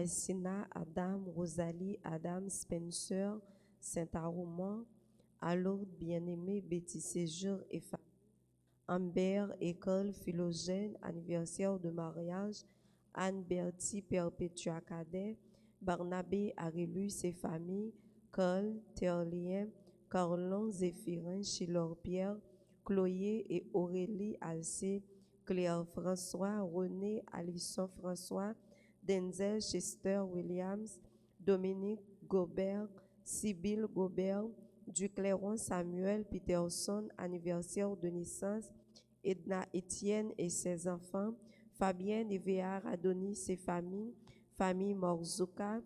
Alcina, Adam, Rosalie, Adam, Spencer, Saint-Aroman, Alaude, bien-aimé, Betty Séjour et Amber, École, Philogène, anniversaire de mariage, Anne Bertie, Perpétua Cadet, Barnabé, Arélus et famille, Cole, Théolien, Carlon, Zéphirin, Chilor Pierre, Chloé et Aurélie Alcé, Claire François, René, Alisson François, Denzel Chester Williams, Dominique Gobert, Sibylle Gobert, Ducléron Samuel Peterson, anniversaire de naissance, Edna Étienne et ses enfants, Fabienne Evéard Adonis et famille, famille Morzouka,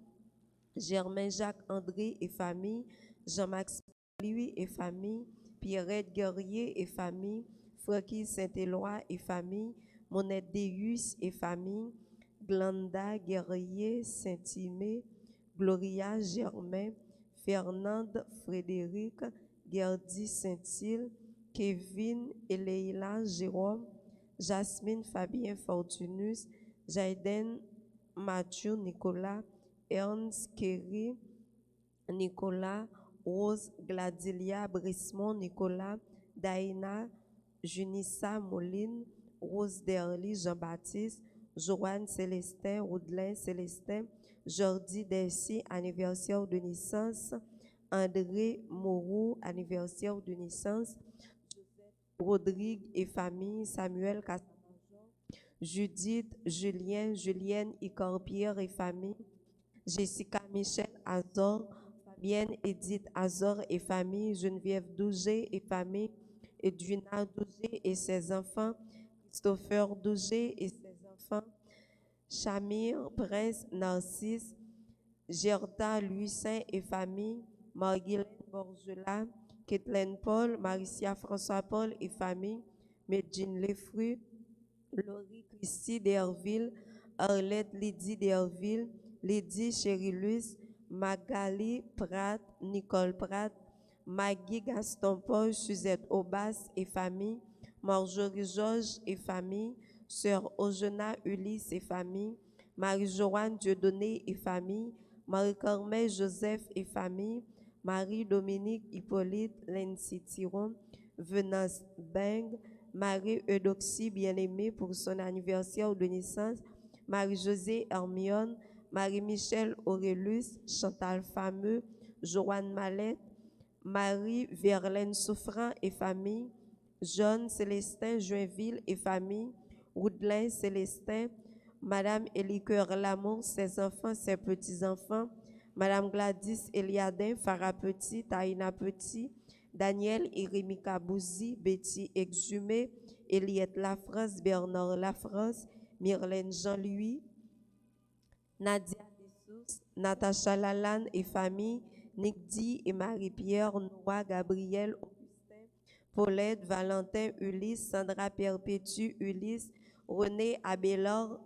Germain Jacques André et famille, Jean-Max Louis et famille, Pierrette Guerrier et famille, Francky Saint-Éloi et famille, Monette Deus et famille, Glenda Guerrier Saint-Imé, Gloria Germain, Fernande Frédéric, Gerdy Saint-Île, Kevin et Leila Jérôme, Jasmine Fabien Fortunus, Jaiden Mathieu Nicolas, Ernst Kerry, Nicolas, Rose Gladilia Brismont Nicolas, Daina Junissa Moline, Rose Derly Jean-Baptiste, Joanne Célestin, Roudelain Célestin, Jordi Dessy, anniversaire de naissance, André Moreau, anniversaire de naissance, Rodrigue et famille, Samuel Cassamajor, Judith, Julien, Julienne Icorpierre et famille, Jessica Michel Azor, Fabienne Edith Azor et famille, Geneviève Dougé et famille, Edwina Dougé et ses enfants, Christopher Dougé et ses enfants, Chamir, Prince Narcisse, Gerta Louis-Saint et famille, Marguerite Borgela, Kathleen Paul, Maricia François-Paul et famille, Medjine Lefru, Laurie Christy d'Herville, Arlette Lydie d'Herville, Lydie Chérilus, Magali Pratt, Nicole Pratt, Maggie Gaston Paul, Suzette Aubas et famille, Marjorie Georges et famille, Sœur Ojena Ulysse et famille, Marie-Joanne Dieudonné et famille, Marie-Carmel Joseph et famille, Marie-Dominique Hippolyte Lency Thiron, Venance Beng, Marie-Eudoxie bien-aimée pour son anniversaire de naissance, Marie-Josée Hermione, Marie-Michel Aurélus, Chantal Fameux, Joanne Mallette, Marie-Verlaine Souffrant et famille, John Célestin Joinville et famille, Roudelain Célestin, Madame Éliqueur Lamour, ses enfants, ses petits-enfants, Madame Gladys Eliadin, Farah Petit, Taïna Petit, Daniel et Rémi Kabouzi, Betty Exhumé, Eliette Lafrance, Bernard Lafrance, Myrlène Jean-Louis, Nadia Dessous, Natacha Lalanne et famille, Nick Di et Marie-Pierre, Noah, Gabriel, Augustin, Paulette, Valentin, Ulysse, Sandra Perpétue, Ulysse, René Abélard,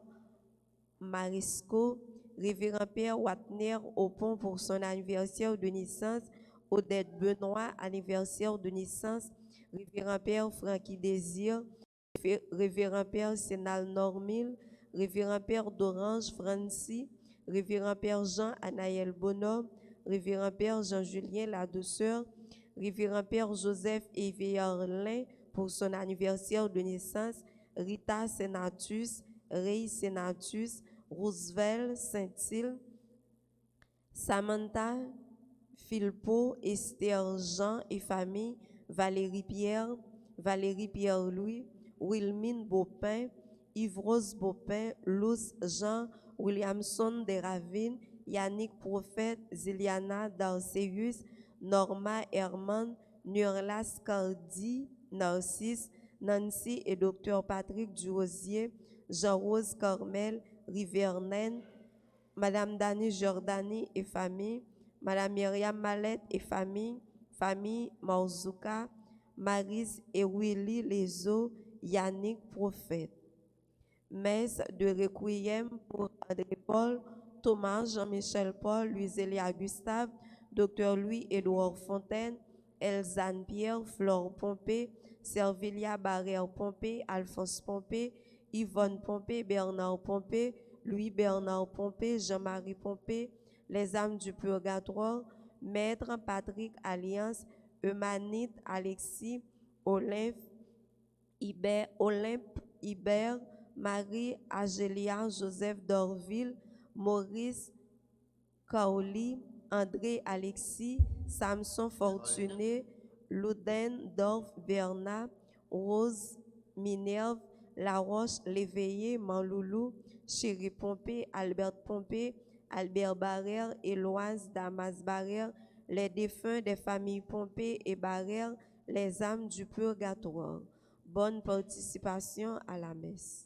Marisco, Révérend Père Watner au pont pour son anniversaire de naissance, Odette Benoît, anniversaire de naissance, Révérend Père Francky Désir, Révérend Père Sénal Normil, Révérend Père d'Orange Francie, Révérend Père Jean Anaël Bonhomme, Révérend Père Jean-Julien La Douceur, Révérend Père Joseph Éveillard-Lin pour son anniversaire de naissance, Rita Senatus, Ray Senatus, Roosevelt Saint-Île, Samantha Philpot, Esther Jean et famille, Valérie Pierre-Louis, Wilmine Beaupin, Yves-Rose Beaupin, Luz Jean, Williamson de Ravine, Yannick Prophète, Ziliana Darceus, Norma Herman, Nurlas Cardi, Narcisse, Nancy et Dr Patrick Durosier, Jean-Rose Cormel, Rivernaine, Madame Dani Jordani et famille, Madame Myriam Mallette et famille, famille Morzouka, Marise et Willy Lezo, Yannick Prophète. Messe de requiem pour André Paul, Thomas Jean-Michel Paul, Luisélia Gustave, Dr Louis-Édouard Fontaine, Elzane Pierre, Flore Pompé, Servilia Barrère Pompé, Alphonse Pompé, Yvonne Pompé, Bernard Pompé, Louis-Bernard Pompé, Jean-Marie Pompé, les âmes du purgatoire, Maître Patrick Alliance, Eumanite Alexis, Olympe Hibert, Marie Agélia Joseph d'Orville, Maurice Kaoli, André Alexis, Samson Fortuné, Louden Dorf Bernard, Rose Minerve, Laroche Léveillé, Manloulou, Chéri Pompé, Albert Pompé, Albert Barrère, Éloise Damas Barrère, les défunts des familles Pompé et Barrère, les âmes du purgatoire. Bonne participation à la messe.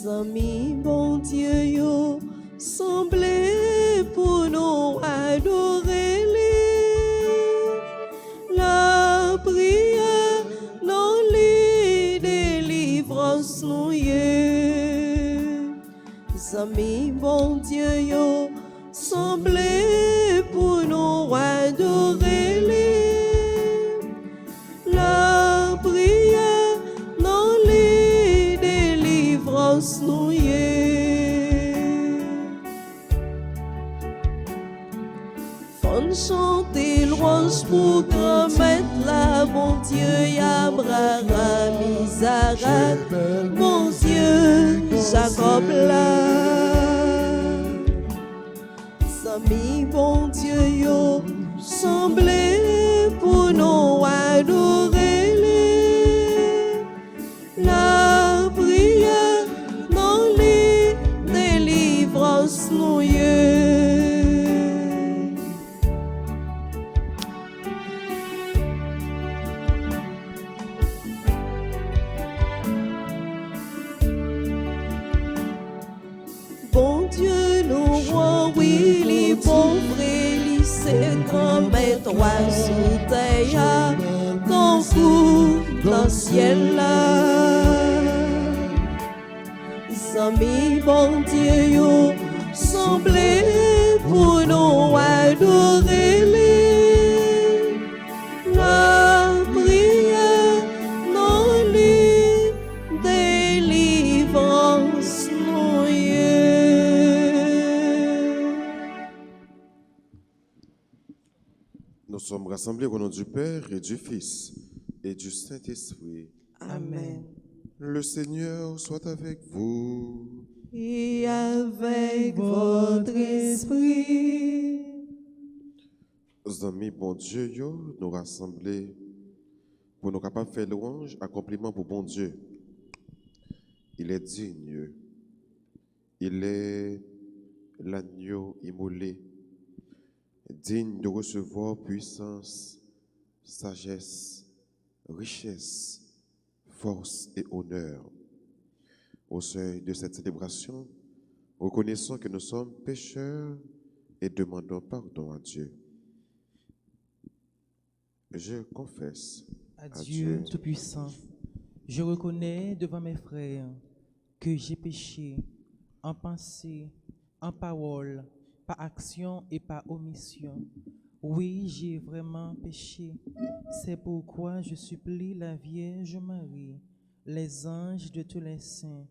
Amis, bon Dieu, yo, semblez pour nous adorer la prière, non les délivrances nous Amis, bon Dieu, yo, semblez pour nous adorer la prière, non les délivrances nous Fon chanter louange pour grand maître là, bon Dieu, Abraham, Isaac, mon Dieu, Jacob là. Amis, bon Dieu, yo, semblez pour nous adorer la prière, non les délivrances nous Bon Dieu, nous rend, oui, les bons vrais, c'est comme étoile sous terre, ton coup dans le ciel là. Amis, bon Dieu, yo, semblez pour nous adorer la prière, non les délivrances nous Nous sommes rassemblés au nom du Père et du Fils et du Saint-Esprit. Amen. Le Seigneur soit avec vous. Et avec votre esprit. Amis, bon Dieu, yo, nous rassemblés pour nous capables de faire louange, accomplissement pour bon Dieu. Il est digne. Il est l'agneau immolé, digne de recevoir puissance, sagesse, richesse, force et honneur. Au seuil de cette célébration, reconnaissons que nous sommes pécheurs et demandons pardon à Dieu. Je confesse à Dieu Tout-Puissant, je reconnais devant mes frères que j'ai péché en pensée, en parole, par action et par omission. Oui, j'ai vraiment péché. C'est pourquoi je supplie la Vierge Marie, les anges de tous les saints,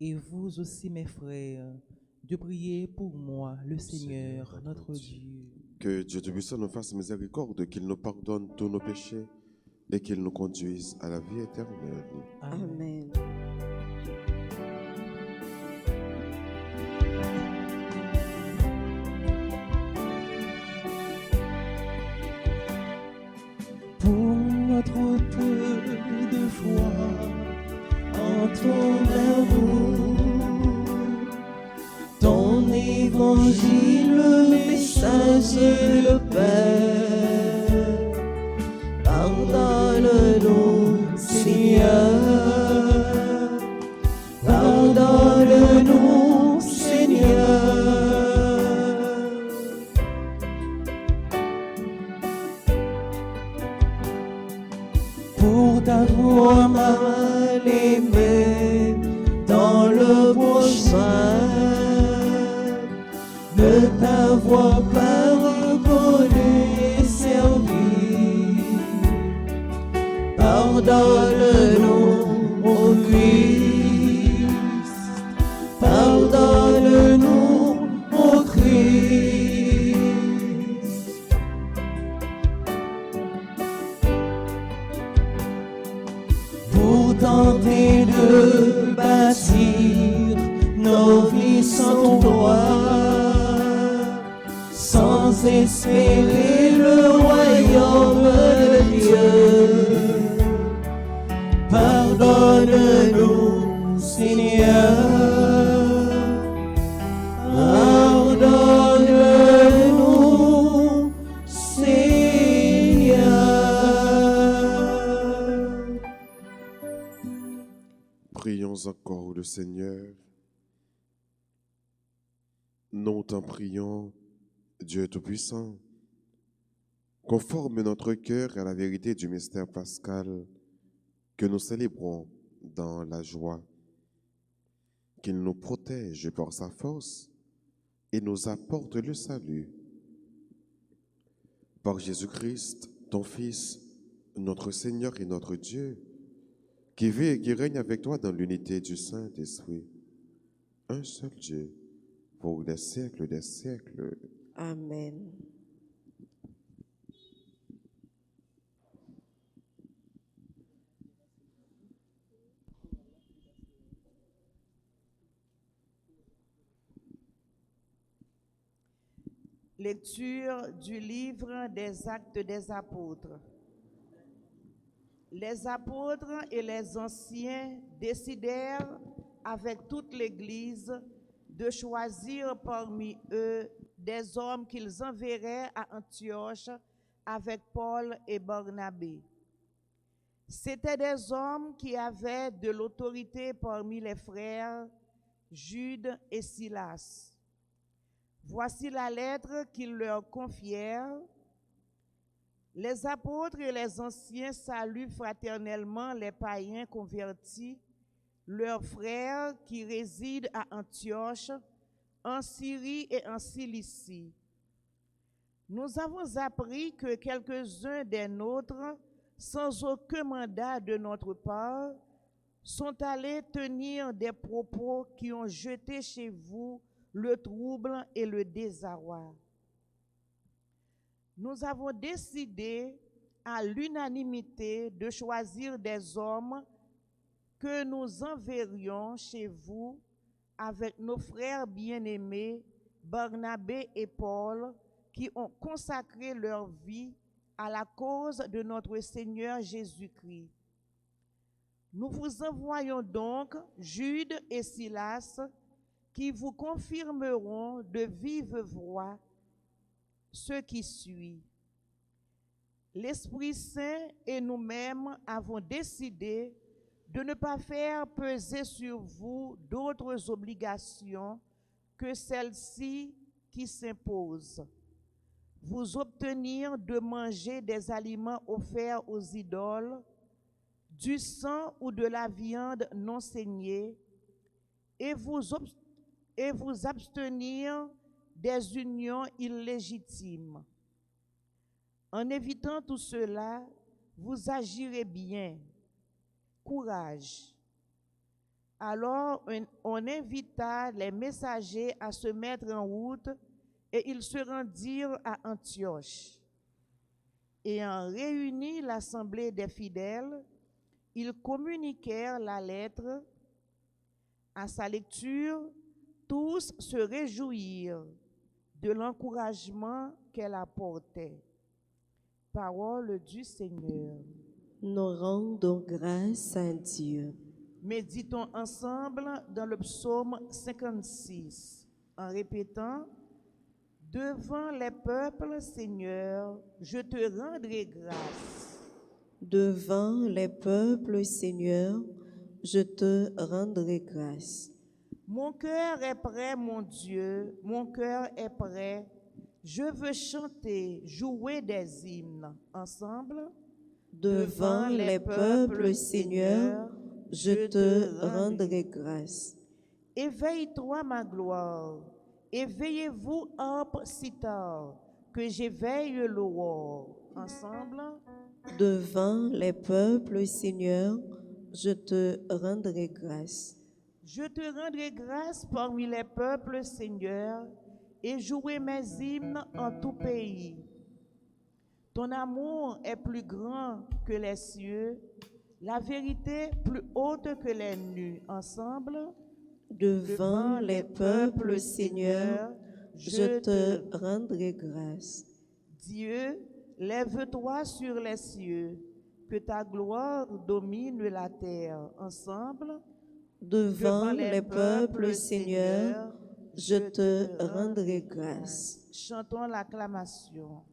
et vous aussi mes frères, de prier pour moi, le Seigneur, notre Dieu. Que Dieu Tout-Puissant nous fasse miséricorde, qu'il nous pardonne tous nos péchés et qu'il nous conduise à la vie éternelle. Amen. Pour notre peu de foi, en toi l'évangile, le message de paix. Pardonne-nous, Seigneur. Pardonne-nous, Seigneur. Pour t'avoir Mal aimé dans le prochain, ne t'avoir pas reconnu et servi. Pardonne-nous, ô Christ. Pardonne-nous, ô Christ. Pour tenter de bâtir nos vies sans toi, sans espérer le royaume de Dieu. Pardonne-nous, Seigneur. Pardonne-nous, Seigneur. Prions encore le Seigneur. Nous t'en prions, Dieu Tout-Puissant, conforme notre cœur à la vérité du mystère pascal que nous célébrons dans la joie, qu'il nous protège par sa force et nous apporte le salut. Par Jésus-Christ, ton Fils, notre Seigneur et notre Dieu, qui vit et qui règne avec toi dans l'unité du Saint-Esprit, un seul Dieu, pour les siècles des siècles. Amen. Lecture du livre des Actes des Apôtres. Les apôtres et les anciens décidèrent avec toute l'Église de choisir parmi eux des hommes qu'ils enverraient à Antioche avec Paul et Barnabé. C'étaient des hommes qui avaient de l'autorité parmi les frères Jude et Silas. Voici la lettre qu'ils leur confièrent. Les apôtres et les anciens saluent fraternellement les païens convertis, leurs frères qui résident à Antioche, en Syrie et en Cilicie. Nous avons appris que quelques-uns des nôtres, sans aucun mandat de notre part, sont allés tenir des propos qui ont jeté chez vous le trouble et le désarroi. Nous avons décidé à l'unanimité de choisir des hommes que nous enverrions chez vous avec nos frères bien-aimés, Barnabé et Paul, qui ont consacré leur vie à la cause de notre Seigneur Jésus-Christ. Nous vous envoyons donc Jude et Silas, qui vous confirmeront de vive voix ce qui suit. L'Esprit Saint et nous-mêmes avons décidé de ne pas faire peser sur vous d'autres obligations que celles-ci qui s'imposent. Vous obtenir de manger des aliments offerts aux idoles, du sang ou de la viande non saignée, et vous abstenir des unions illégitimes. En évitant tout cela, vous agirez bien. Courage. Alors on invita les messagers à se mettre en route et ils se rendirent à Antioche. Ayant réuni l'assemblée des fidèles, ils communiquèrent la lettre. À sa lecture, tous se réjouirent de l'encouragement qu'elle apportait. Parole du Seigneur. Nous rendons grâce à Dieu. Méditons ensemble dans le psaume 56. en répétant, devant les peuples, Seigneur, je te rendrai grâce. Devant les peuples, Seigneur, je te rendrai grâce. Mon cœur est prêt, mon Dieu, mon cœur est prêt. Je veux chanter, jouer des hymnes ensemble. Devant les peuples, Seigneur, je te rendrai grâce. Éveille-toi, ma gloire. Éveillez-vous, harpe sitar, que j'éveille l'aurore. Ensemble. Devant les peuples, Seigneur, je te rendrai grâce. Je te rendrai grâce parmi les peuples, Seigneur, et jouer mes hymnes en tout pays. Ton amour est plus grand que les cieux, la vérité plus haute que les nues. Ensemble. Devant les peuples, Seigneur, je te rendrai grâce. Dieu, lève-toi sur les cieux, que ta gloire domine la terre. Ensemble. Devant les peuples, Seigneur, je te rendrai grâce. Chantons l'acclamation.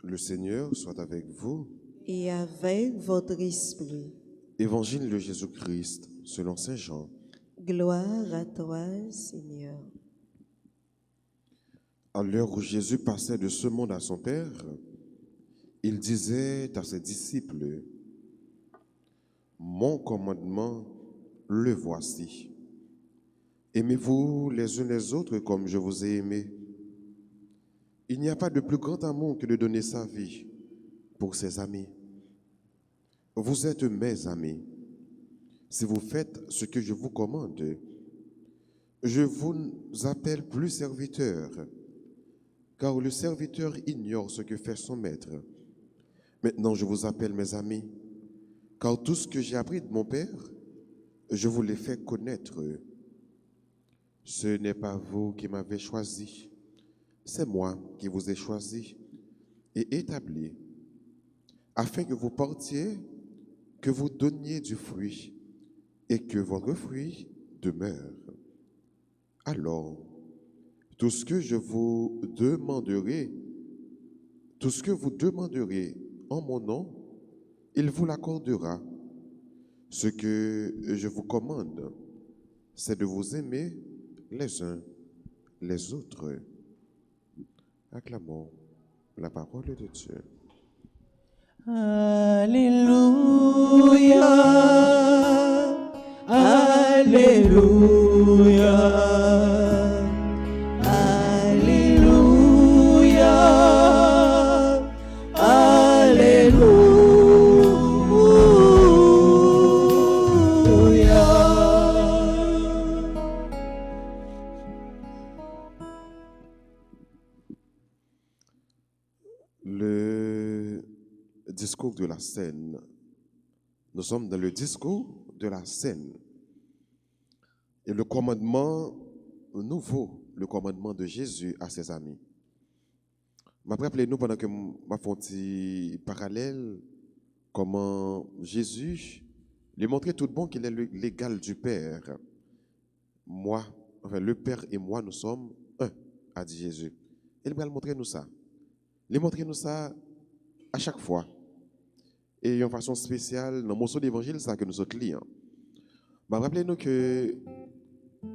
Le Seigneur soit avec vous. Et avec votre esprit. Évangile de Jésus-Christ selon Saint Jean. Gloire à toi, Seigneur. À l'heure où Jésus passait de ce monde à son Père, il disait à ses disciples, « Mon commandement, le voici. Aimez-vous les uns les autres comme je vous ai aimés. Il n'y a pas de plus grand amour que de donner sa vie pour ses amis. Vous êtes mes amis si vous faites ce que je vous commande. Je vous appelle plus serviteurs, car le serviteur ignore ce que fait son maître. Maintenant, je vous appelle mes amis, car tout ce que j'ai appris de mon Père, je vous l'ai fait connaître. Ce n'est pas vous qui m'avez choisi, c'est moi qui vous ai choisi et établi, afin que vous partiez, que vous donniez du fruit et que votre fruit demeure. Alors, tout ce que vous demanderez en mon nom, il vous l'accordera. Ce que je vous commande, c'est de vous aimer les uns les autres. Acclamons la parole de Dieu. Alléluia, Alléluia, Alléluia, Alléluia. discours de la scène. Nous sommes dans le discours de la scène. Et le commandement nouveau, le commandement de Jésus à ses amis. Je me rappelle nous pendant que je fais un parallèle, comment Jésus lui montrait tout bon qu'il est l'égal du Père. Moi, enfin le Père et moi, nous sommes un, a dit Jésus. Il va montrer nous ça. Il montrer nous ça à chaque fois. Et d'une façon spéciale, dans le morceau d'évangile, ça que nous autres lisons. Rappelez-nous que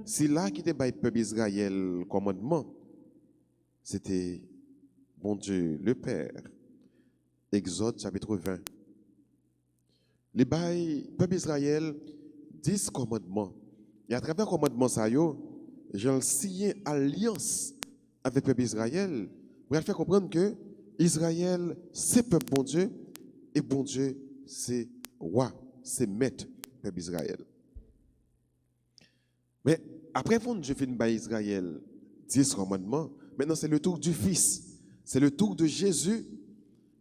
si là qui était le peuple Israël commandement, c'était bon Dieu, le Père. Exode chapitre 20. Les peuple Israël 10 commandements. Et à travers le commandement ça j'ai signé alliance avec le peuple Israël pour faire comprendre que Israël c'est peuple bon Dieu et bon Dieu c'est roi, c'est maître peuple Israël. Mais après que Dieu fait une Israël 10 commandements, maintenant c'est le tour du Fils, c'est le tour de Jésus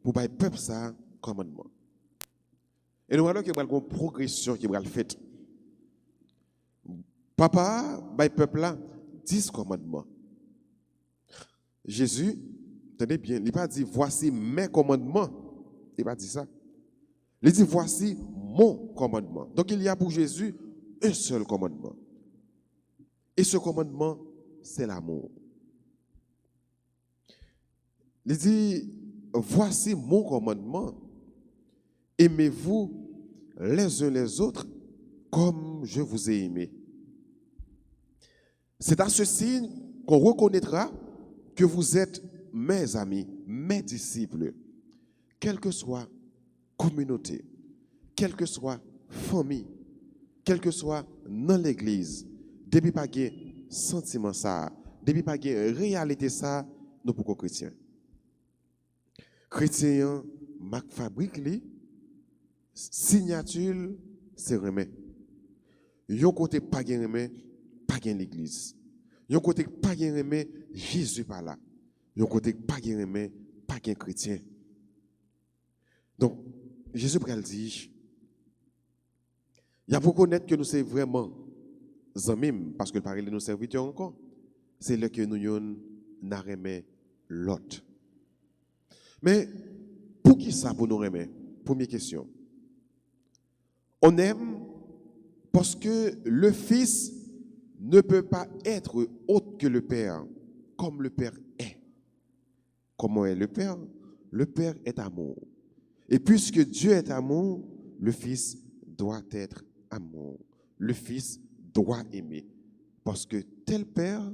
pour bailler peuple ça commandement. Et nous voyons qu'il y a une progression qui va le faire. Papa, bailler peuple là 10 commandements. Jésus, tenez bien, il n'a pas dit voici mes commandements. Il n'a pas dit ça. Il dit voici mon commandement. Donc il y a pour Jésus un seul commandement. Et ce commandement, c'est l'amour. Il dit voici mon commandement. Aimez-vous les uns les autres comme je vous ai aimé. C'est à ce signe qu'on reconnaîtra que vous êtes mes amis, mes disciples, quelle que soit communauté, quelle que soit famille, quelle que soit dans l'église, depuis pas de sentiment ça, depuis pas de réalité ça, nous pour chrétiens. Chrétien, Marc fabrique li, signature, c'est remet. Yon côté pas de remet, pas de l'église. Yon côté pas de remet, Jésus pas là. Yon côté pas de remet, pas de chrétien. Donc, Jésus pral dit, il y a pour connaître que nous sommes vraiment amis, parce que le parler de nos serviteurs encore, c'est là que nous n'arrêtons l'autre. Mais pour qui ça pour nous remettre? Première question. On aime parce que le Fils ne peut pas être autre que le Père, comme le Père est. Comment est le Père? Le Père est amour. Et puisque Dieu est amour, le Fils doit être amour. Le Fils doit aimer. Parce que tel Père,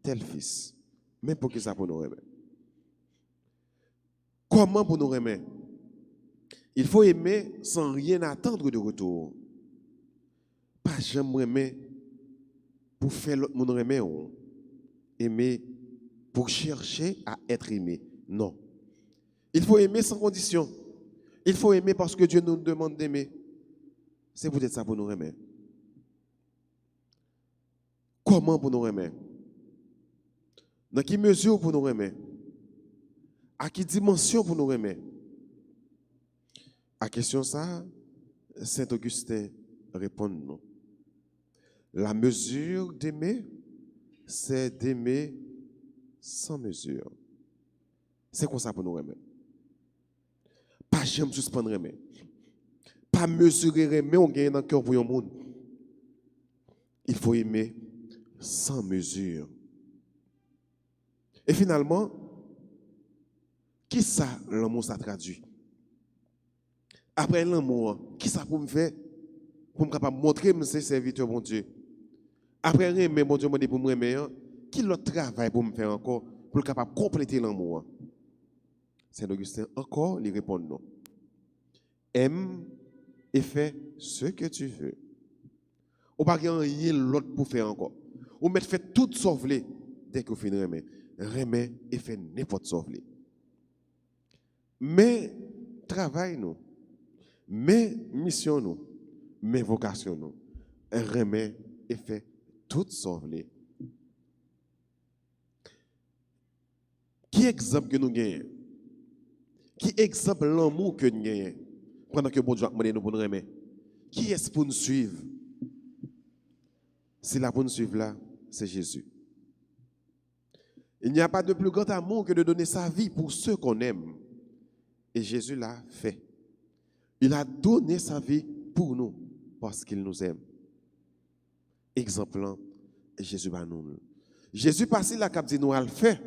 tel Fils. Mais pour qui ça pour nous remettre? Comment pour nous remettre? Il faut aimer sans rien attendre de retour. Pas jamais aimer pour faire l'autre monde aimer. Aimer pour chercher à être aimé. Non. Il faut aimer sans condition. Il faut aimer parce que Dieu nous demande d'aimer. C'est peut-être ça pour nous aimer. Comment pour nous aimer? Dans quelle mesure pour nous aimer? À quelle dimension pour nous aimer? À question ça, Saint Augustin répond non. La mesure d'aimer, c'est d'aimer sans mesure. C'est quoi ça pour nous aimer? Pas jamais suspendre aimer. Pas mesurer aimer, on gagne dans le cœur pour le monde. Il faut aimer sans mesure. Et finalement, qui ça l'amour ça traduit? Après l'amour, qui ça pour me faire? Pour me capable montrer que c'est serviteur bon Dieu. Après aimer mon Dieu pour me aimer, qui l'autre travail pour me faire encore pour capable compléter l'amour? Saint Augustin encore lui répond non. Aime et fais ce que tu veux. Ou pas rien l'autre pour faire encore. Ou mettre fait tout sauver dès que vous finissez aimer. Remet et fait n'importe sauver. Mais travail nous, mais mission nous, mais vocation nous, remet et fait tout sauver. Qui exemple que nous gagnons? Qui exemple l'amour que nous avons pendant que bon Dieu a demandé nous pour nous aimer? Qui est-ce pour nous suivre? Si la pour nous suivre là, c'est Jésus. Il n'y a pas de plus grand amour que de donner sa vie pour ceux qu'on aime. Et Jésus l'a fait. Il a donné sa vie pour nous parce qu'il nous aime. Exemple, Jésus va nous. Jésus passé la cap dit nous a le fait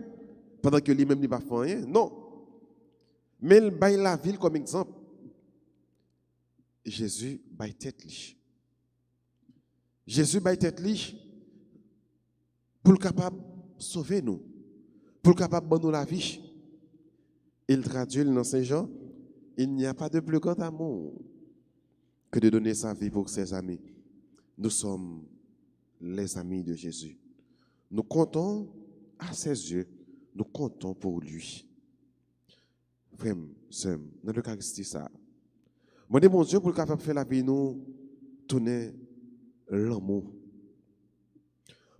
pendant que lui-même n'a pas fait rien. Non. Mais il baille la ville comme exemple. Jésus baille tête li. Jésus baille tête li pour le capable sauver nous, pour le capable de nous la vie. Il traduit dans Saint Jean, il n'y a pas de plus grand amour que de donner sa vie pour ses amis. Nous sommes les amis de Jésus. Nous comptons à ses yeux, nous comptons pour lui. Frère, sœur, dans l'Eucharistie, ça. Moi, je dis, mon Dieu, pour le capable de faire la vie, nous tourner l'amour.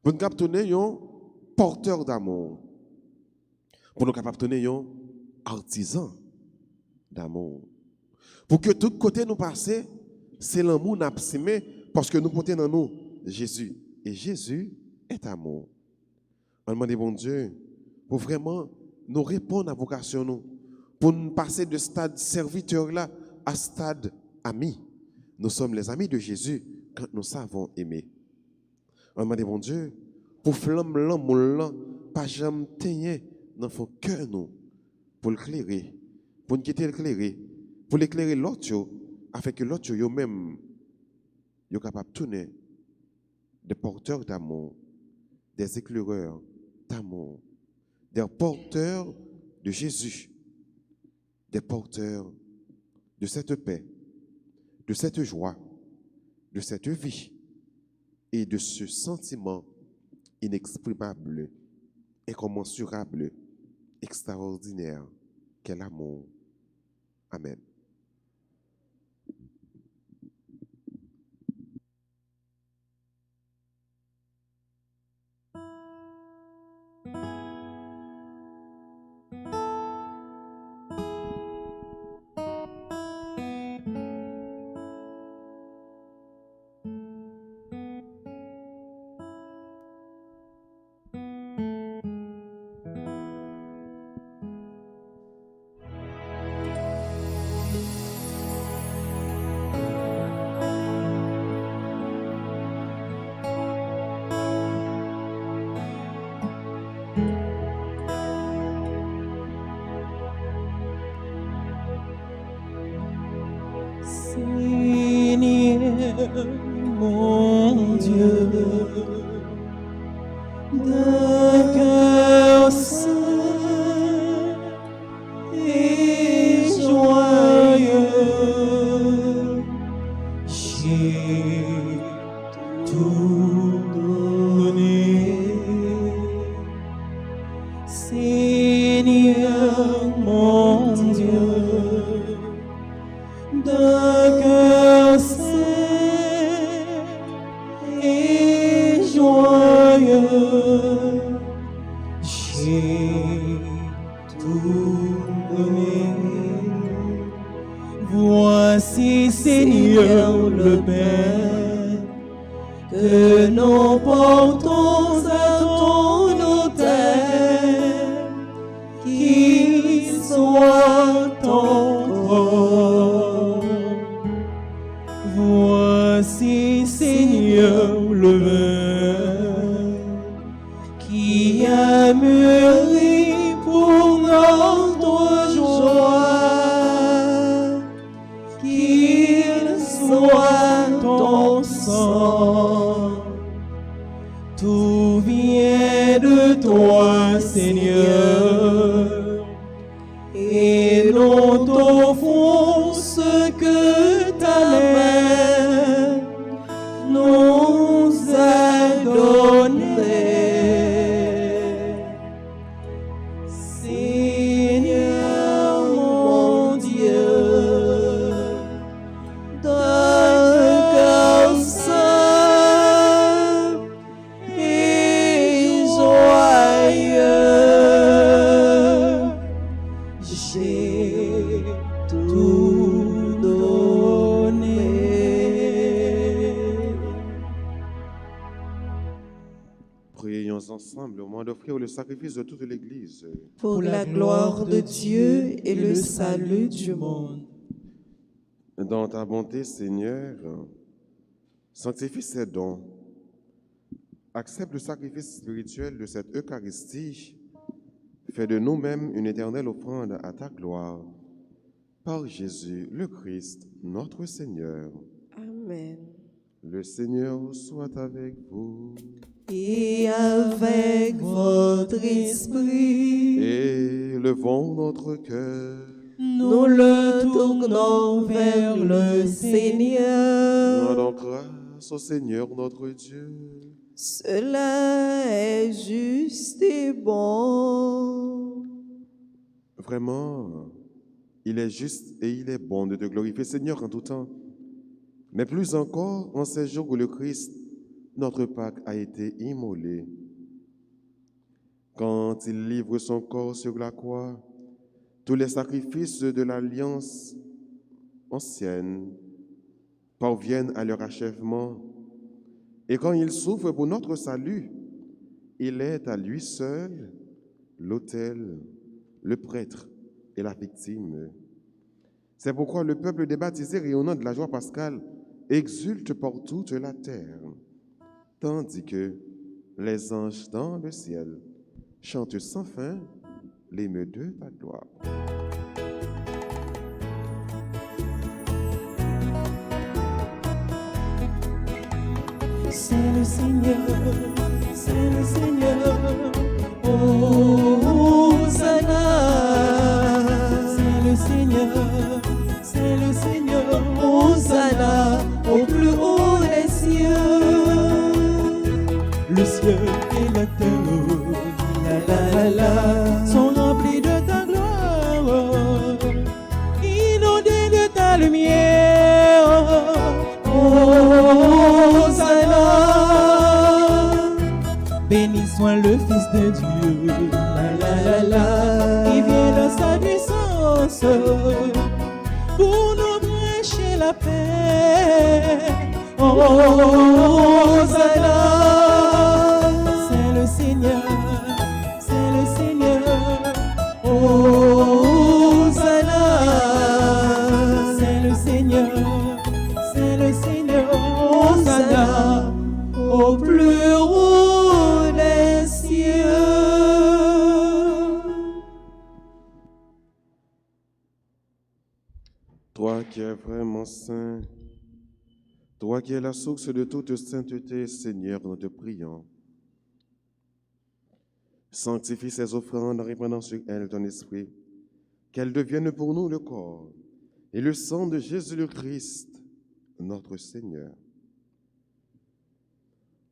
Pour nous capable de tourner un porteur d'amour. Pour nous capable de tourner un artisan d'amour. Pour que tout côté nous passe, c'est l'amour n'a pas parce que nous portons dans nous Jésus. Et Jésus est amour. On demande, bon Dieu, pour vraiment nous répondre à la vocation, nous, pour nous passer de stade serviteur là à stade ami. Nous sommes les amis de Jésus quand nous savons aimer. On demande, bon Dieu, pour flamme l'amour là, pas jamais teigner dans notre cœur nous, pour l'éclairer, pour nous quitter l'éclairer, pour l'éclairer l'autre, afin que l'autre eux-mêmes soient capables de tourner des porteurs d'amour, des éclaireurs d'amour, des porteurs de Jésus, des porteurs de cette paix, de cette joie, de cette vie et de ce sentiment inexprimable, incommensurable, extraordinaire qu'est l'amour. Amen. Seigneur, mon Dieu, d'un cœur saint et joyeux, j'ai tout donné. Seigneur, mon Dieu, d'un cœur saint et joyeux, j'ai tout donné. Voici, Seigneur, le pain que nous portons à ton autel, qu'il soit ton corps. Voici, Seigneur, le vin qui a mûri pour notre joie, qu'il soit ton sang. Tout vient de toi, Seigneur, et nous t'offrons ce que ta main nous a donné. Seigneur, mon Dieu, d'un cœur saint et joyeux, j'ai Prions ensemble au moment d'offrir le sacrifice de toute l'Église. pour la gloire de Dieu et le salut du monde. Dans ta bonté, Seigneur, sanctifie ces dons. Accepte le sacrifice spirituel de cette Eucharistie. Fais de nous-mêmes une éternelle offrande à ta gloire. Par Jésus le Christ, notre Seigneur. Amen. Le Seigneur soit avec vous. Et avec votre esprit, Élevons notre cœur. nous le tournons vers le Seigneur. Rendons grâce au Seigneur notre Dieu. Cela est juste et bon. Vraiment, il est juste et il est bon de te glorifier, Seigneur, en tout temps. Mais plus encore en ces jours où le Christ, notre Pâque, a été immolé. Quand il livre son corps sur la croix, tous les sacrifices de l'alliance ancienne parviennent à leur achèvement. Et quand il souffre pour notre salut, il est à lui seul l'autel, le prêtre et la victime. C'est pourquoi le peuple des baptisés, rayonnant de la joie pascale, exulte par toute la terre, tandis que les anges dans le ciel chantent sans fin l'hymne de ta gloire. C'est le Seigneur, c'est le Seigneur. Oh, Hosanna. C'est le Seigneur, c'est le Seigneur. Hosanna au plus haut des cieux. Le ciel et la terre La, la, sont remplis de ta gloire, inondés de ta lumière. Hosanna. Béni soit le Fils de Dieu, qui vient dans sa puissance pour nous prêcher la paix. Hosanna. C'est le Seigneur, c'est le Seigneur. Hosanna. C'est le Seigneur, c'est le Seigneur. Hosanna au plus haut des cieux. Toi qui es vraiment saint, toi qui es la source de toute sainteté, Seigneur, nous te prions. Sanctifie ces offrandes en répandant sur elles ton esprit, qu'elles deviennent pour nous le corps et le sang de Jésus le Christ, notre Seigneur.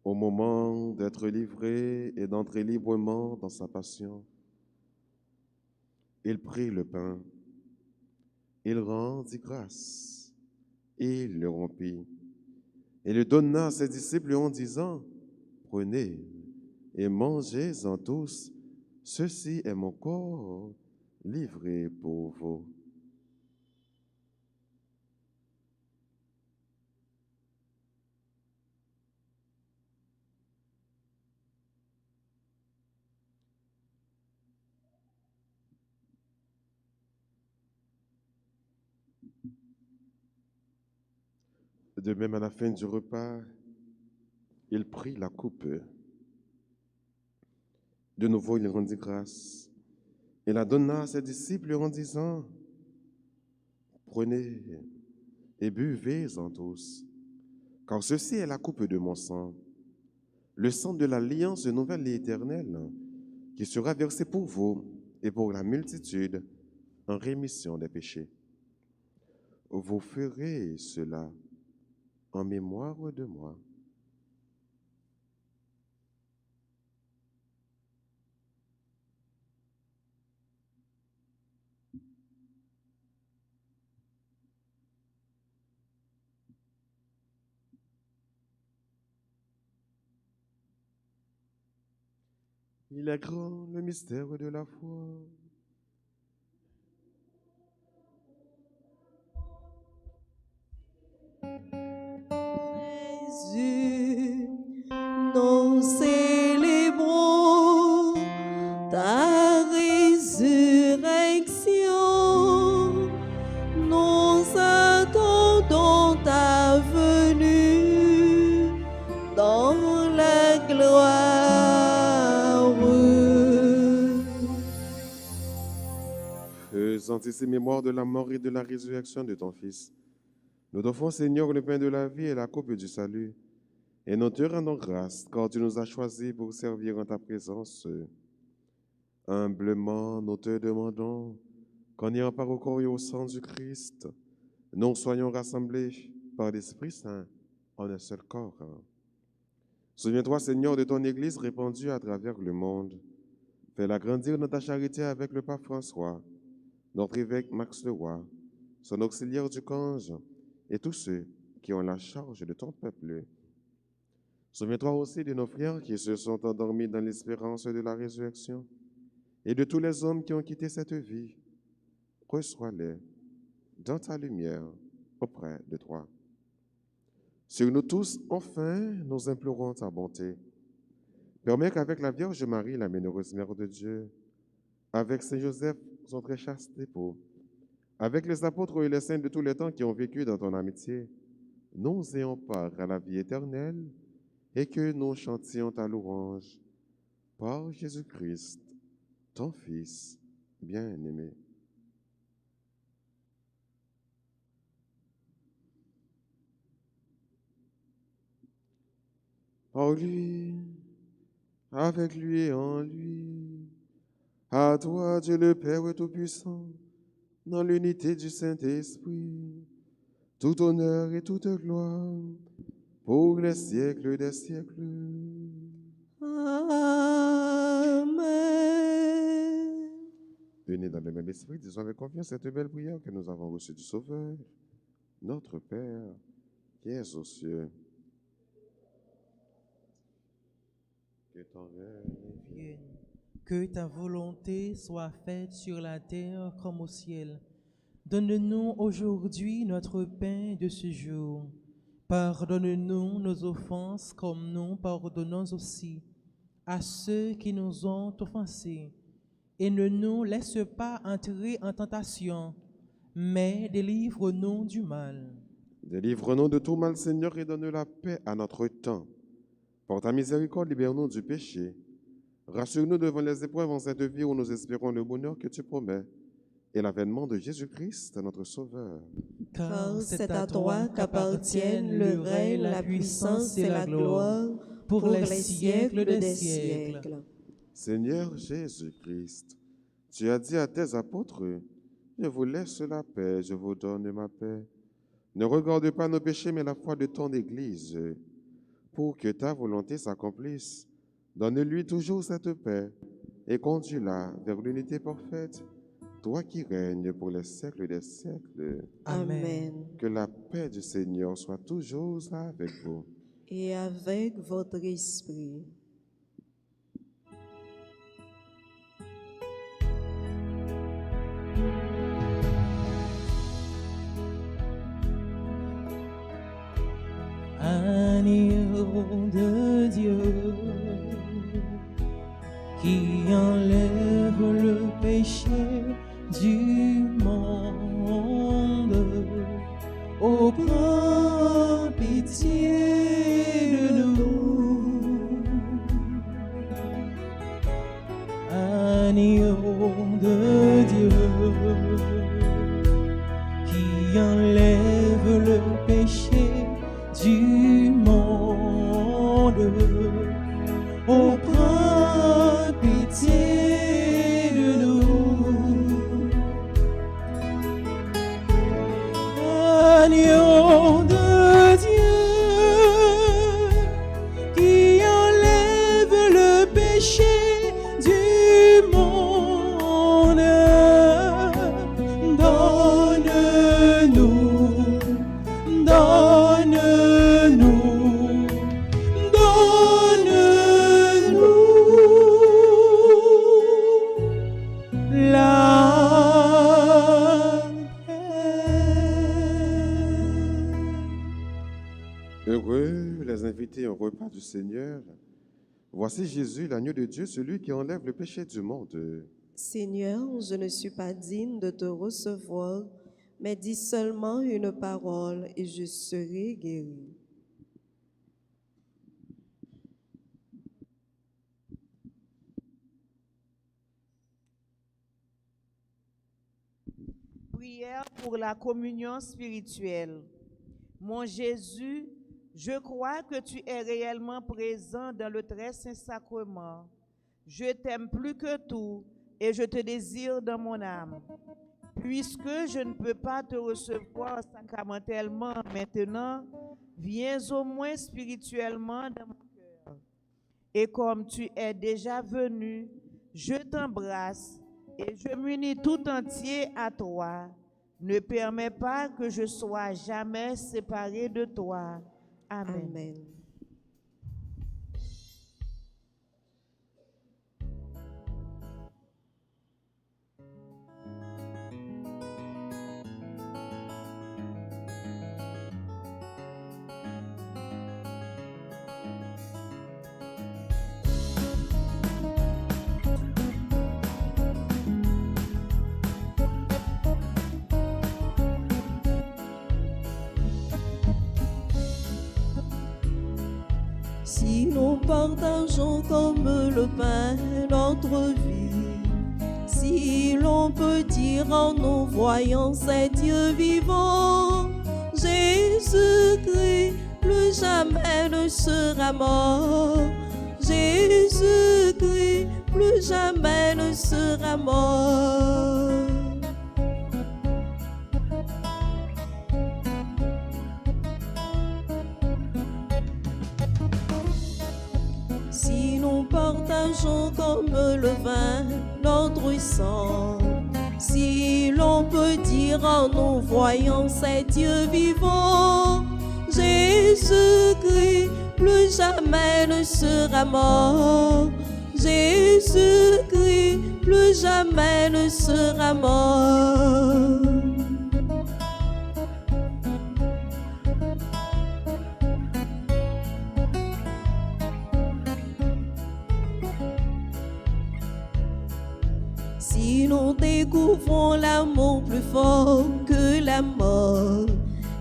Au moment d'être livré et d'entrer librement dans sa passion, il prit le pain, il rendit grâce, il le rompit et le donna à ses disciples en disant, « Prenez et mangez-en tous, ceci est mon corps livré pour vous. » De même, à la fin du repas, il prit la coupe. De nouveau, il rendit grâce et la donna à ses disciples en disant, « Prenez et buvez-en tous, car ceci est la coupe de mon sang, le sang de l'alliance nouvelle et éternelle, qui sera versé pour vous et pour la multitude en rémission des péchés. Vous ferez cela en mémoire de moi. » Il est grand le mystère de la foi. Jésus, nous célébrons en ces mémoires de la mort et de la résurrection de ton Fils, nous t'offrons, Seigneur, le pain de la vie et la coupe du salut. Et nous te rendons grâce, car tu nous as choisis pour servir en ta présence. Humblement, nous te demandons qu'en ayant part au corps et au sang du Christ, nous soyons rassemblés par l'Esprit Saint en un seul corps. Souviens-toi, Seigneur, de ton Église répandue à travers le monde. Fais-la grandir dans ta charité avec le pape François, notre évêque Max Leroy, son auxiliaire du Cange, et tous ceux qui ont la charge de ton peuple. Souviens-toi aussi de nos frères qui se sont endormis dans l'espérance de la résurrection et de tous les hommes qui ont quitté cette vie. Reçois-les dans ta lumière auprès de toi. Sur nous tous, enfin, nous implorons ta bonté. Permets qu'avec la Vierge Marie, la bienheureuse Mère de Dieu, avec Saint Joseph, son très chaste époux, avec les apôtres et les saints de tous les temps qui ont vécu dans ton amitié, nous ayons part à la vie éternelle et que nous chantions ta louange par Jésus-Christ, ton Fils bien-aimé. Par lui, avec lui et en lui, à toi, Dieu le Père Tout-Puissant, dans l'unité du Saint-Esprit, tout honneur et toute gloire, pour les siècles des siècles. Amen. Unis dans le même esprit, disons avec confiance cette belle prière que nous avons reçue du Sauveur, notre Père, qui est aux cieux. Que ton règne Vienne. Que ta volonté soit faite sur la terre comme au ciel. Donne-nous aujourd'hui notre pain de ce jour. Pardonne-nous nos offenses comme nous pardonnons aussi à ceux qui nous ont offensés. Et ne nous laisse pas entrer en tentation, mais délivre-nous du mal. Délivre-nous de tout mal, Seigneur, et donne la paix à notre temps. Par ta miséricorde, libère-nous du péché. Rassure-nous devant les épreuves en cette vie où nous espérons le bonheur que tu promets et l'avènement de Jésus-Christ, notre Sauveur. Car c'est à toi qu'appartiennent le règne, la puissance et la gloire pour les siècles des siècles. Seigneur Jésus-Christ, tu as dit à tes apôtres, je vous laisse la paix, je vous donne ma paix. Ne regarde pas nos péchés, mais la foi de ton Église. Pour que ta volonté s'accomplisse, donne-lui toujours cette paix et conduis-la vers l'unité parfaite, toi qui règnes pour les siècles des siècles. Amen. Que la paix du Seigneur soit toujours avec vous. Et avec votre esprit. Agneau de Dieu qui enlève le péché du monde, oh prends pitié de nous. Agneau de Dieu qui enlève le péché du monde, oh prends pitié de nous. Agneau de Dieu qui enlève le péché du monde, donne-nous, la Heureux les invités au repas du Seigneur. Voici Jésus, l'agneau de Dieu, celui qui enlève le péché du monde. Seigneur, je ne suis pas digne de te recevoir, mais dis seulement une parole et je serai guéri. Prière pour la communion spirituelle. Mon Jésus, je crois que tu es réellement présent dans le très saint sacrement. Je t'aime plus que tout et je te désire dans mon âme. Puisque je ne peux pas te recevoir sacramentellement maintenant, viens au moins spirituellement dans mon cœur. Et comme tu es déjà venu, je t'embrasse et je m'unis tout entier à toi. Ne permets pas que je sois jamais séparé de toi. Amen. Amen. Si nous partageons comme le pain notre vie, si l'on peut dire en nous voyant ces Dieu vivant, Jésus-Christ plus jamais ne sera mort. Jésus-Christ plus jamais ne sera mort. Si nous partageons comme le vin notre sang, si l'on peut dire en nous voyant ces Dieu vivant, Jésus-Christ plus jamais ne sera mort. Jésus-Christ plus jamais ne sera mort. Si nous découvrons l'amour plus fort que la mort,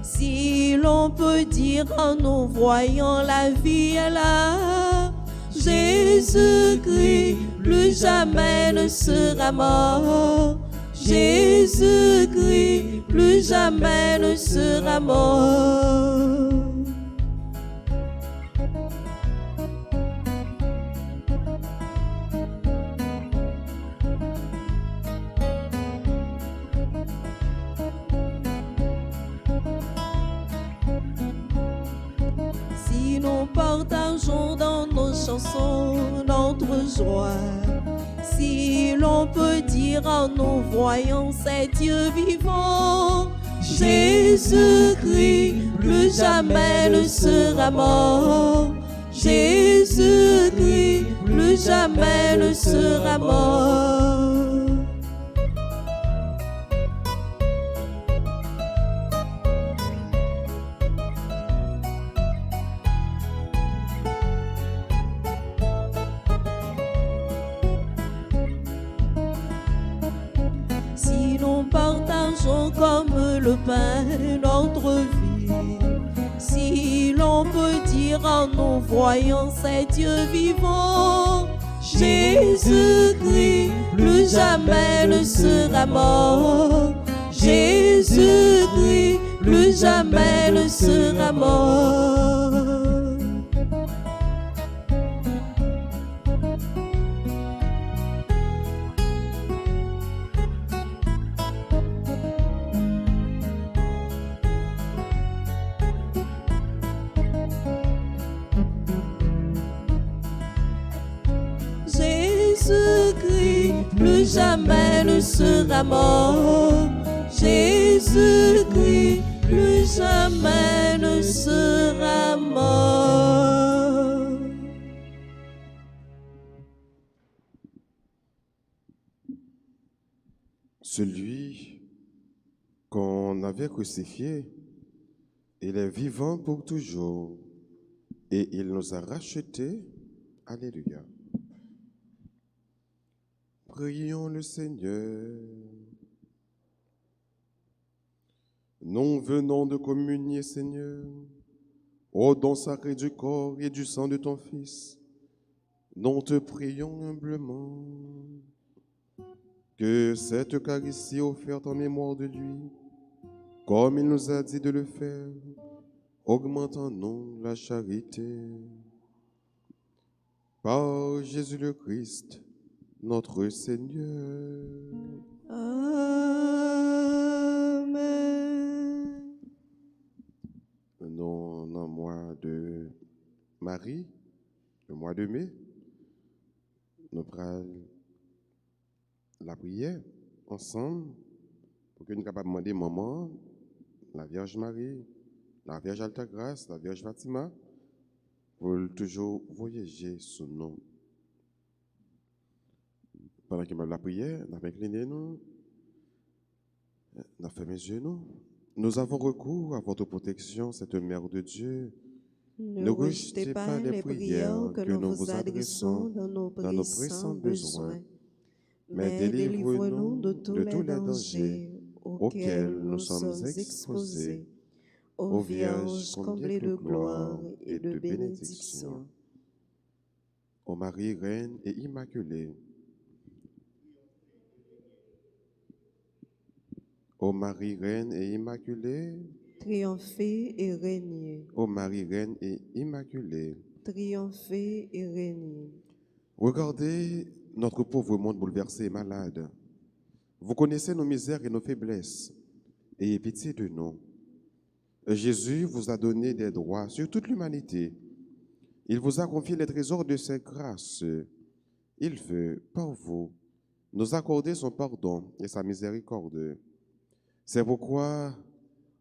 si l'on peut dire en nous voyant la vie est là, Jésus-Christ plus jamais ne sera mort. Jésus-Christ plus jamais ne sera mort. Si nous partageons dans nos chansons notre joie, si l'on peut dire en nous voyant ces Dieu vivant, Jésus-Christ plus jamais ne sera mort. Jésus-Christ plus jamais ne sera mort. Si nous partageons comme le pain notre vie, si l'on peut dire en nous voyant ces Dieu vivant, Jésus-Christ plus jamais ne sera mort. Jésus-Christ plus jamais ne sera mort. Jésus-Christ plus jamais ne sera mort. Jésus-Christ plus jamais ne sera mort. Celui qu'on avait crucifié, il est vivant pour toujours et il nous a rachetés. Alléluia. Prions le Seigneur. Nous venons de communier, Seigneur, au don sacré du corps et du sang de ton Fils. Nous te prions humblement. que cette Eucharistie offerte en mémoire de lui, comme il nous a dit de le faire, augmente en nous la charité. Par Jésus le Christ, notre Seigneur. Amen. Nous, dans le mois de Marie, le mois de mai, nous prenons la prière ensemble pour que nous soyons capables de demander maman, la Vierge Marie, la Vierge Altagrace, la Vierge Fatima, pour toujours voyager sous nous. Pendant que la prière, nous avons incliné nous, nous avons fermé les yeux nous. Nous avons recours à votre protection, cette Mère de Dieu. Ne rejetez pas les prières que nous vous adressons dans nos pressants besoins, mais délivrez-nous de tous les dangers auxquels nous sommes exposés. Ô Vierge comblée de gloire et de bénédiction. Ô Marie, Reine et Immaculée, ô Marie, Reine et Immaculée, Triomphez et régnez, ô Marie, Reine et Immaculée, triomphez et régnez. regardez notre pauvre monde bouleversé et malade. Vous connaissez nos misères et nos faiblesses. Ayez pitié de nous. Jésus vous a donné des droits sur toute l'humanité. Il vous a confié les trésors de ses grâces. Il veut, par vous, nous accorder son pardon et sa miséricorde. C'est pourquoi,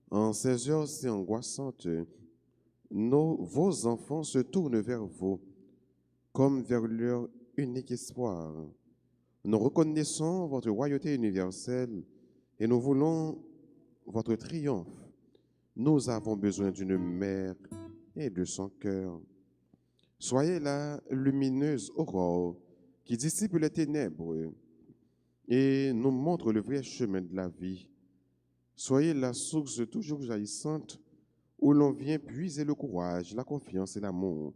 en ces heures si angoissantes, vos enfants se tournent vers vous comme vers leur unique espoir. Nous reconnaissons votre royauté universelle et nous voulons votre triomphe. Nous avons besoin d'une mère et de son cœur. Soyez la lumineuse aurore qui dissipe les ténèbres et nous montre le vrai chemin de la vie. Soyez la source toujours jaillissante où l'on vient puiser le courage, la confiance et l'amour.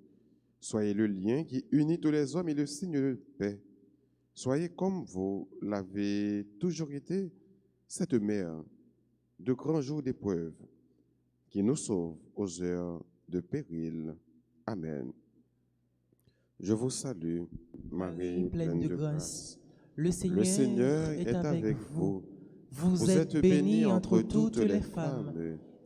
Soyez le lien qui unit tous les hommes et le signe de paix. Soyez comme vous l'avez toujours été, cette mère de grands jours d'épreuve qui nous sauve aux heures de péril. Amen. Je vous salue, Marie, pleine de grâce. Le Seigneur est avec vous. Vous êtes bénie entre toutes les femmes,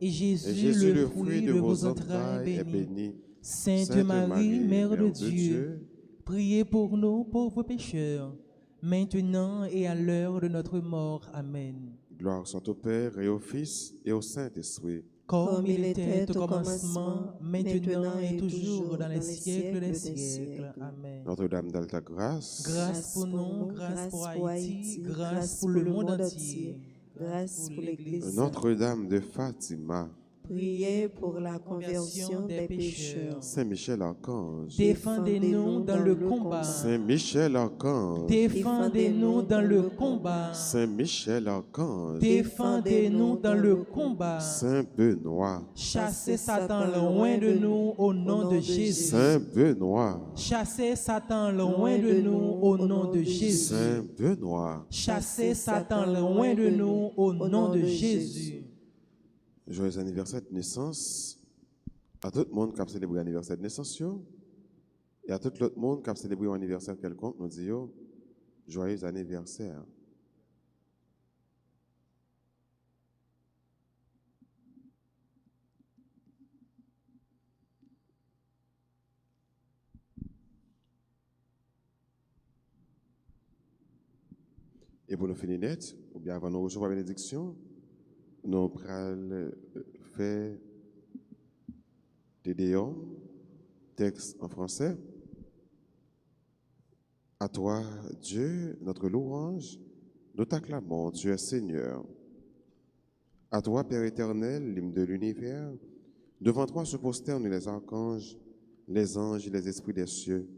et Jésus, le fruit de vos entrailles, est béni. Sainte Marie, Mère de Dieu, priez pour nous pauvres pécheurs, maintenant et à l'heure de notre mort. Amen. Gloire soit au Père et au Fils et au Saint-Esprit. Comme il était au commencement, maintenant et toujours dans les siècles des siècles. Amen. Notre-Dame d'Altagrace, Grâce pour nous, grâce pour Haïti, grâce pour le monde entier, grâce pour l'Église. Notre-Dame de Fatima, Priez pour la conversion des pécheurs. Saint Michel Archange, défendez-nous dans le combat. Saint Michel Archange, Défendez-nous dans le combat. Saint Michel Archange, Défendez-nous dans le combat. Saint Benoît, Chassez Satan loin de nous au nom de Jésus. Saint Benoît, Chassez Satan loin de nous au nom de Jésus. Saint Benoît. Chassez Satan loin de nous au nom de Jésus. Joyeux anniversaire de naissance à tout le monde qui a célébré l'anniversaire de naissance et à tout l'autre monde qui a célébré un anniversaire quelconque, nous disons joyeux anniversaire. Et pour nous finir net, ou bien avant de recevoir la bénédiction, nous allons faire des déons, texte en français. À toi, Dieu, notre louange, nous t'acclamons, tu es Seigneur. À toi, Père éternel, l'hymne de l'univers, devant toi se prosternent les archanges, les anges et les esprits des cieux.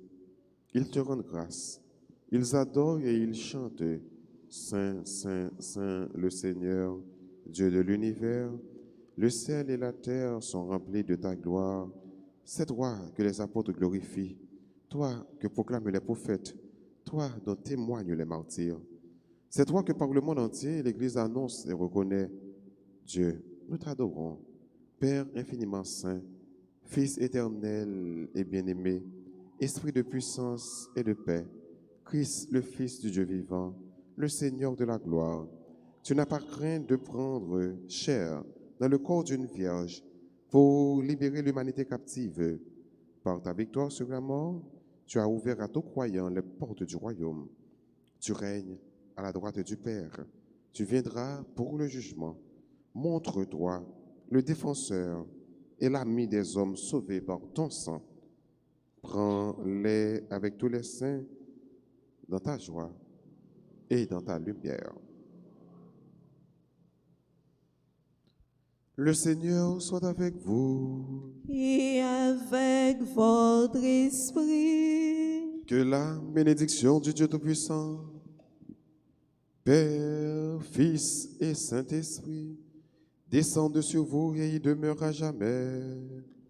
Ils te rendent grâce, ils adorent et ils chantent. Saint, Saint, Saint, le Seigneur, Dieu de l'univers, le ciel et la terre sont remplis de ta gloire. C'est toi que les apôtres glorifient, toi que proclament les prophètes, toi dont témoignent les martyrs. C'est toi que par le monde entier, l'Église annonce et reconnaît Dieu. Nous t'adorons, Père infiniment saint, Fils éternel et bien-aimé, Esprit de puissance et de paix, Christ, le Fils du Dieu vivant, le Seigneur de la gloire. Tu n'as pas craint de prendre chair dans le corps d'une vierge pour libérer l'humanité captive. Par ta victoire sur la mort, tu as ouvert à tout croyant les portes du royaume. Tu règnes à la droite du Père. Tu viendras pour le jugement. Montre-toi le défenseur et l'ami des hommes sauvés par ton sang. Prends-les avec tous les saints dans ta joie et dans ta lumière. Le Seigneur soit avec vous. Et avec votre esprit. Que la bénédiction du Dieu Tout-Puissant, Père, Fils et Saint-Esprit, descende sur vous et y demeure à jamais.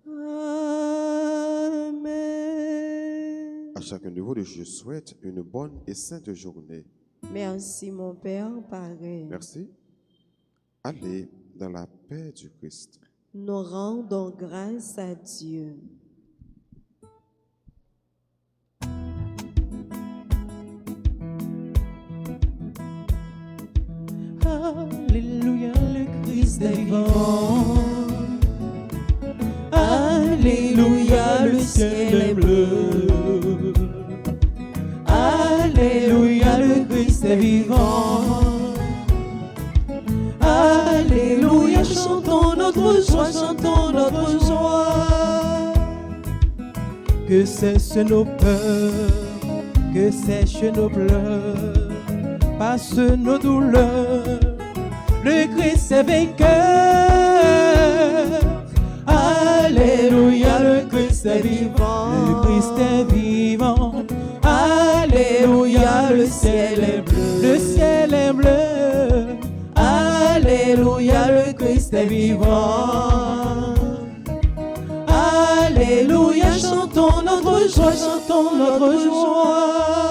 Amen. À chacun de vous, je souhaite une bonne et sainte journée. Merci, mon Père, pareil. Merci. Allez dans la paix du Christ. Nous rendons grâce à Dieu. Alléluia, le Christ est vivant. Alléluia, le ciel est bleu. Alléluia, le Christ est vivant. Alléluia, chantons notre joie, chantons notre joie. Que cessent nos peurs, que sèchent nos pleurs, passe nos douleurs. Le Christ est vainqueur. Alléluia, le Christ est vivant. Le Christ est vivant. Alléluia, le ciel est bleu. Le ciel est bleu. Alléluia, le Christ est vivant. Alléluia, chantons notre joie, chantons notre joie.